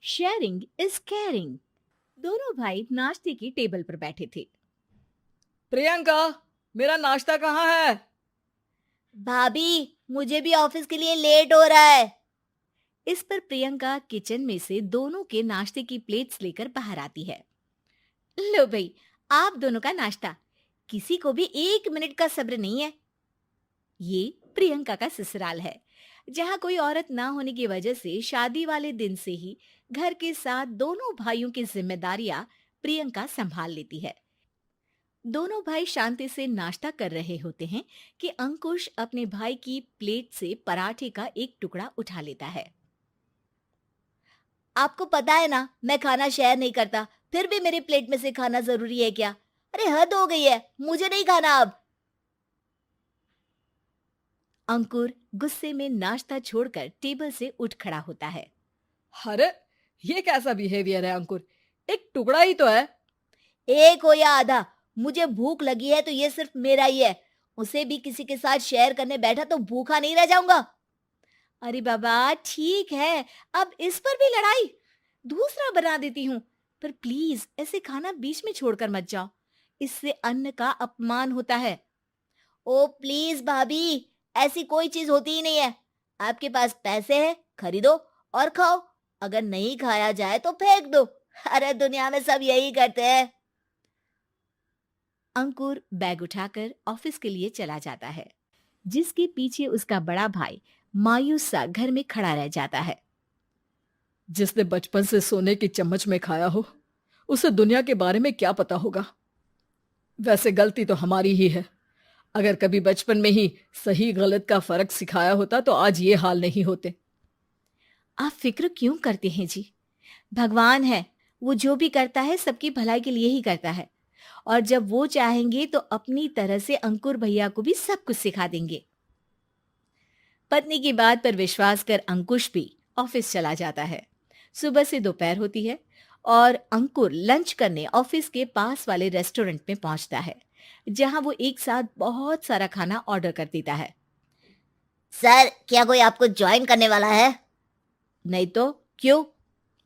Sharing is caring. दोनों भाई नाश्ते की टेबल पर बैठे थे। प्रियंका, मेरा नाश्ता कहाँ है? भाभी, मुझे भी ऑफिस के लिए लेट हो रहा है। इस पर प्रियंका किचन में से दोनों के नाश्ते की प्लेट्स लेकर बाहर आती है। लो भाई, आप दोनों का नाश्ता। किसी को भी 1 मिनट का सब्र नहीं है। ये प्रियंका का ससुराल है, जहाँ कोई औरत ना होने की वजह से शादी वाले दिन से ही घर के साथ दोनों भाइयों की जिम्मेदारियां प्रियंका संभाल लेती है। दोनों भाई शांति से नाश्ता कर रहे होते हैं कि अंकुश अपने भाई की प्लेट से पराठे का एक टुकड़ा उठा लेता है। आपको पता है ना, मैं खाना शेयर नहीं करता, फिर भी मेरी प्लेट में से खाना जरूरी है क्या? अरे हद हो गई है, मुझे नहीं खाना अब। अंकुर गुस्से में नाश्ता छोड़कर टेबल से उठ खड़ा होता है। अरे, ये कैसा बिहेवियर है अंकुर? एक टुकड़ा ही तो है। एक हो या आधा, मुझे भूख लगी है तो ये सिर्फ मेरा ही है। उसे भी किसी के साथ शेयर करने बैठा तो भूखा नहीं रह जाऊंगा। अरे बाबा ठीक है, अब इस पर भी लड़ाई। दूसरा बना देती हूँ, पर प्लीज ऐसे खाना बीच में छोड़कर मत जाओ। इससे अन्न का अपमान होता है। ओ प्लीज भाभी, ऐसी कोई चीज होती ही नहीं है। आपके पास पैसे हैं, खरीदो और खाओ। अगर नहीं खाया जाए तो फेंक दो। अरे दुनिया में सब यही करते हैं। अंकुर बैग उठाकर ऑफिस के लिए चला जाता है, जिसके पीछे उसका बड़ा भाई मायूस सा घर में खड़ा रह जाता है। जिसने बचपन से सोने की चम्मच में खाया हो, उसे दुनिया के बारे में क्या पता होगा। वैसे गलती तो हमारी ही है। अगर कभी बचपन में ही सही गलत का फर्क सिखाया होता तो आज ये हाल नहीं होते। आप फिक्र क्यों करते हैं जी? भगवान है, वो जो भी करता है सबकी भलाई के लिए ही करता है। और जब वो चाहेंगे तो अपनी तरह से अंकुर भैया को भी सब कुछ सिखा देंगे। पत्नी की बात पर विश्वास कर अंकुश भी ऑफिस चला जाता है। सुबह से दोपहर होती है और अंकुर लंच करने ऑफिस के पास वाले रेस्टोरेंट में पहुंचता है, जहां वो एक साथ बहुत सारा खाना ऑर्डर कर देता है। सर, क्या कोई आपको ज्वाइन करने वाला है? नहीं तो क्यों?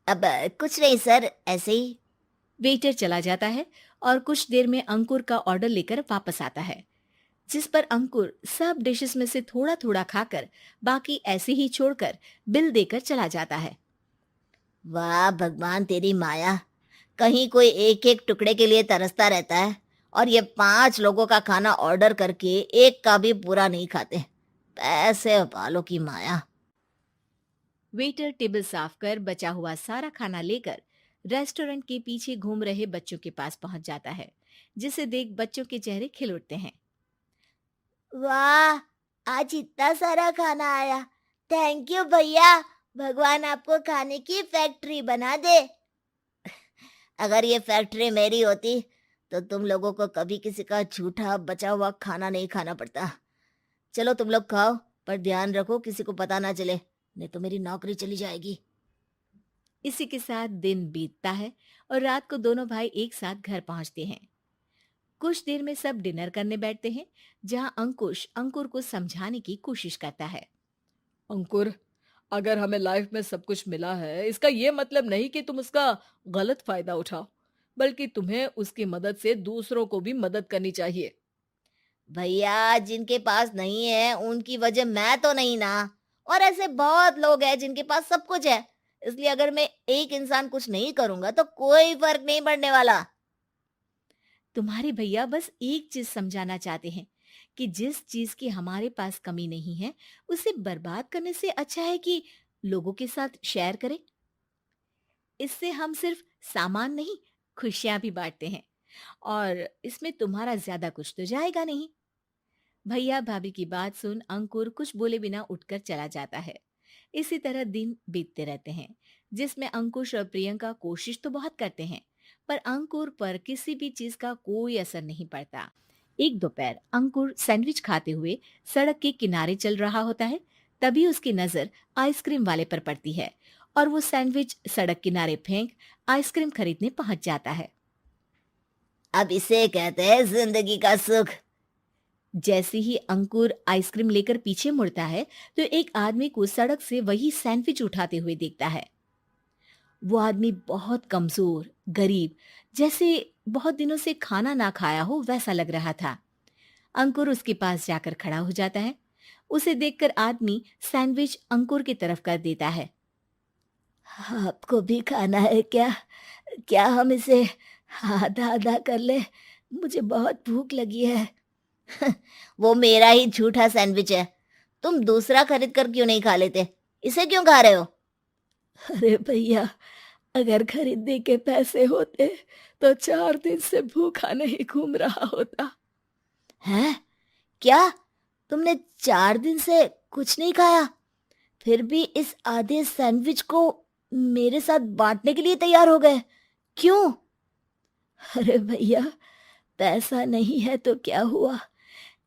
अब कुछ नहीं सर, ऐसे ही। वेटर चला जाता है और कुछ देर में अंकुर का ऑर्डर लेकर वापस आता है, जिस पर अंकुर सब डिशेस में से थोड़ा थोड़ा खाकर बाकी ऐसे ही छोड़कर बिल देकर चला जाता है। वाह भगवान, तेरी माया। कहीं कोई एक एक टुकड़े के लिए तरसता रहता है और ये 5 लोगों का खाना ऑर्डर करके एक का भी पूरा नहीं खाते। पैसे वालों की माया। वेटर टेबल साफ कर बचा हुआ सारा खाना लेकर रेस्टोरेंट के पीछे घूम रहे बच्चों के पास पहुंच जाता है, जिसे देख बच्चों के चेहरे खिल उठते हैं। वाह, आज इतना सारा खाना आया। थैंक यू भैया। भगवान आपको खाने की फैक्ट्री बना दे। अगर ये फैक्ट्री मेरी होती तो तुम लोगों को कभी किसी का झूठा बचा हुआ खाना नहीं खाना पड़ता। चलो तुम लोग खाओ, पर ध्यान रखो किसी को पता ना चले, नहीं तो मेरी नौकरी चली जाएगी। इसी के साथ दिन बीतता है और रात को दोनों भाई एक साथ घर पहुंचते हैं। कुछ देर में सब डिनर करने बैठते हैं, जहां अंकुश अंकुर को समझाने की कोशिश करता है। अंकुर, अगर हमें लाइफ में सब कुछ मिला है, इसका ये मतलब नहीं कि तुम उसका गलत फायदा उठाओ, बल्कि तुम्हें उसकी मदद से दूसरों को भी मदद करनी चाहिए। भैया, जिनके पास नहीं है उनकी वजह मैं तो नहीं ना। और ऐसे बहुत लोग हैं जिनके पास सब कुछ है। इसलिए अगर मैं एक इंसान कुछ नहीं करूंगा तो कोई फर्क नहीं पड़ने वाला। तुम्हारे भैया बस एक चीज समझाना चाहते हैं कि जिस चीज की हमारे पास कमी नहीं है, उसे बर्बाद करने से अच्छा है कि लोगों के साथ शेयर करें। इससे हम सिर्फ सामान नहीं, खुशियां भी बांटते हैं, और इसमें तुम्हारा ज्यादा कुछ तो जाएगा नहीं। भैया भाभी की बात सुन अंकुर कुछ बोले बिना उठकर चला जाता है। इसी तरह दिन बीतते रहते हैं, जिसमें अंकुश और प्रियंका कोशिश तो बहुत करते हैं, पर अंकुर पर किसी भी चीज का कोई असर नहीं पड़ता। एक दोपहर अंकुर सैंडविच खाते हुए सड़क के किनारे चल रहा होता है। तभी उसकी नजर आइसक्रीम वाले पर पड़ती है और वो सैंडविच सड़क किनारे फेंक आइसक्रीम खरीदने पहुंच जाता है। अब इसे कहते हैं जिंदगी का सुख। जैसे ही अंकुर आइसक्रीम लेकर पीछे मुड़ता है, तो एक आदमी को सड़क से वही सैंडविच उठाते हुए देखता है। वो आदमी बहुत कमजोर, गरीब, जैसे बहुत दिनों से खाना ना खाया हो वैसा लग रहा था। अंकुर उसके पास जाकर खड़ा हो जाता है। उसे देखकर आदमी सैंडविच अंकुर की तरफ कर देता है। आपको भी खाना है क्या? क्या हम इसे आधा आधा कर ले? मुझे बहुत भूख लगी है। वो मेरा ही झूठा सैंडविच है। तुम दूसरा खरीद कर क्यों नहीं खा लेते? इसे क्यों खा रहे हो? अरे भैया, अगर खरीदने के पैसे होते तो 4 दिन से भूखा नहीं घूम रहा होता। हैं? क्या? तुमने 4 दिन से कुछ नहीं खाया, फिर भी इस आधे सैंडविच को मेरे साथ बांटने के लिए तैयार हो गए? क्यों? अरे भैया, पैसा नहीं है तो क्या हुआ,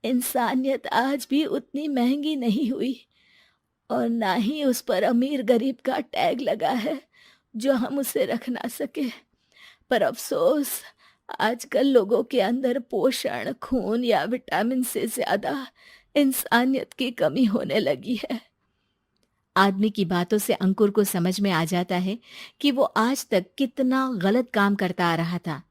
इंसानियत आज भी उतनी महंगी नहीं हुई, और ना ही उस पर अमीर गरीब का टैग लगा है जो हम उसे रख ना सके। पर अफसोस, आजकल लोगों के अंदर पोषण, खून या विटामिन से ज्यादा इंसानियत की कमी होने लगी है। आदमी की बातों से अंकुर को समझ में आ जाता है कि वो आज तक कितना गलत काम करता आ रहा था।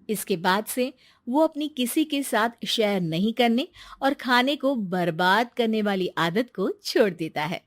इसके बाद से वो अपनी किसी के साथ शेयर नहीं करने और खाने को बर्बाद करने वाली आदत को छोड़ देता है।